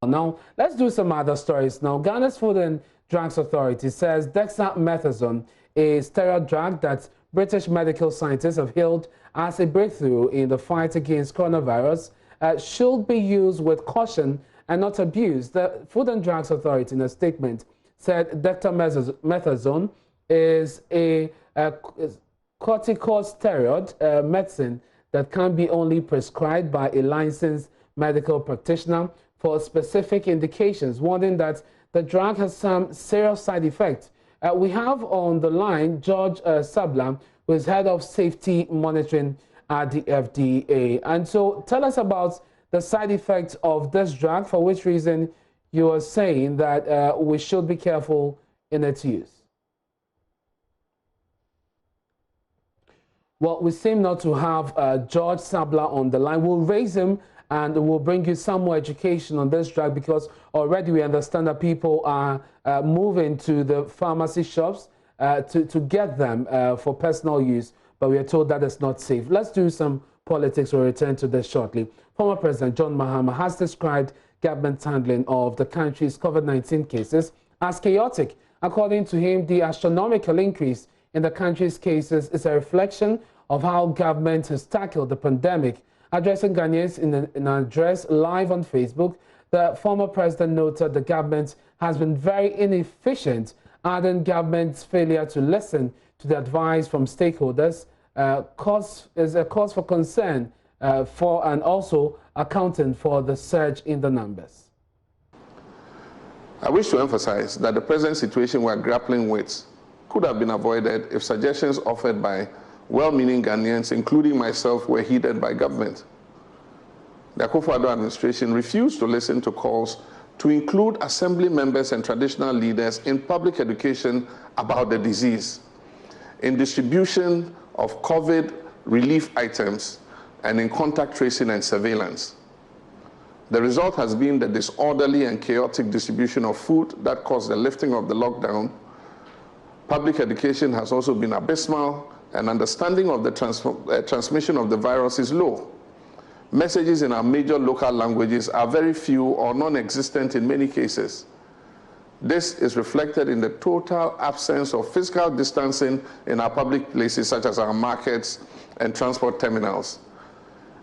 Now, let's do some other stories. Now, Ghana's Food and Drugs Authority says dexamethasone, a steroid drug that British medical scientists have hailed as a breakthrough in the fight against coronavirus, should be used with caution and not abused. The Food and Drugs Authority, in a statement, said dexamethasone is a corticosteroid medicine that can be only prescribed by a licensed medical practitioner for specific indications, warning that the drug has some serious side effects. We have on the line George Sabla, who is head of safety monitoring at the FDA. And so tell us about the side effects of this drug, for which reason you are saying that we should be careful in its use. Well, we seem not to have George Sabla on the line. We'll raise him and we'll bring you some more education on this drug, because already we understand that people are moving to the pharmacy shops to get them for personal use, but we are told that it's not safe. Let's do some politics. We'll return to this shortly. Former President John Mahama has described government's handling of the country's COVID-19 cases as chaotic. According to him, the astronomical increase in the country's cases is a reflection of how government has tackled the pandemic. Addressing Ghanaians in an address live on Facebook, the former president noted the government has been very inefficient, adding government's failure to listen to the advice from stakeholders is a cause for concern and also accounting for the surge in the numbers. I wish to emphasize that the present situation we are grappling with could have been avoided if suggestions offered by well-meaning Ghanaians, including myself, were heeded by government. The Akufo-Addo administration refused to listen to calls to include assembly members and traditional leaders in public education about the disease, in distribution of COVID relief items, and in contact tracing and surveillance. The result has been the disorderly and chaotic distribution of food that caused the lifting of the lockdown. Public education has also been abysmal, and understanding of the transmission of the virus is low. Messages in our major local languages are very few or non-existent in many cases. This is reflected in the total absence of physical distancing in our public places, such as our markets and transport terminals.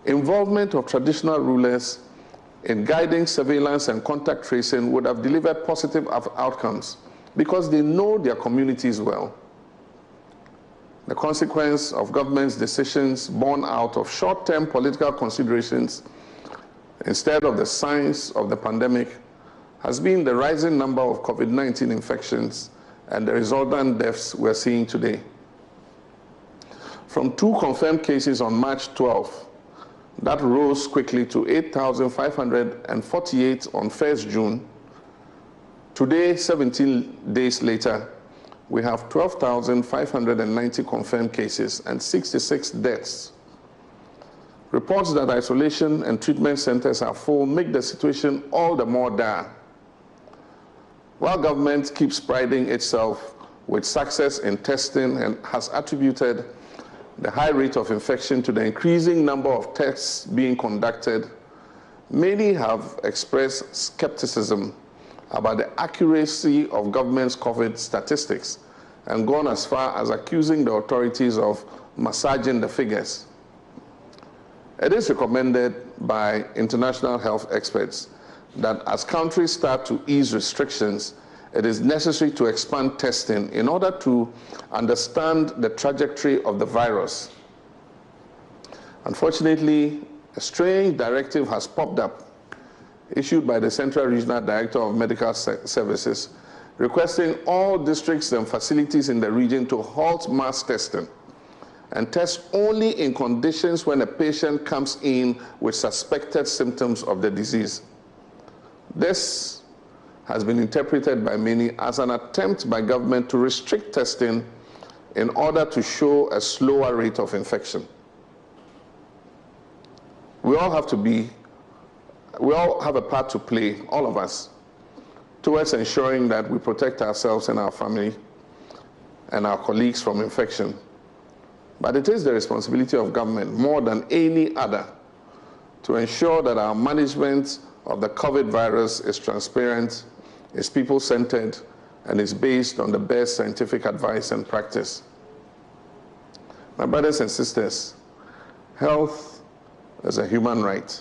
Involvement of traditional rulers in guiding surveillance and contact tracing would have delivered positive outcomes because they know their communities well. The consequence of government's decisions born out of short-term political considerations instead of the science of the pandemic has been the rising number of COVID-19 infections and the resultant deaths we're seeing today. From 2 confirmed cases on March 12th, that rose quickly to 8,548 on 1st June. Today, 17 days later, we have 12,590 confirmed cases and 66 deaths. Reports that isolation and treatment centers are full make the situation all the more dire. While government keeps priding itself with success in testing and has attributed the high rate of infection to the increasing number of tests being conducted, many have expressed skepticism about the accuracy of government's COVID statistics and gone as far as accusing the authorities of massaging the figures. It is recommended by international health experts that as countries start to ease restrictions, it is necessary to expand testing in order to understand the trajectory of the virus. Unfortunately, a strange directive has popped up, issued by the Central Regional Director of Medical Services, requesting all districts and facilities in the region to halt mass testing and test only in conditions when a patient comes in with suspected symptoms of the disease. This has been interpreted by many as an attempt by government to restrict testing in order to show a slower rate of infection. We all have a part to play, all of us, towards ensuring that we protect ourselves and our family and our colleagues from infection. But it is the responsibility of government more than any other to ensure that our management of the COVID virus is transparent, is people-centered, and is based on the best scientific advice and practice. My brothers and sisters, health is a human right.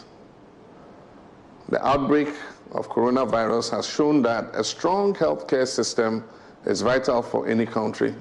The outbreak of coronavirus has shown that a strong healthcare system is vital for any country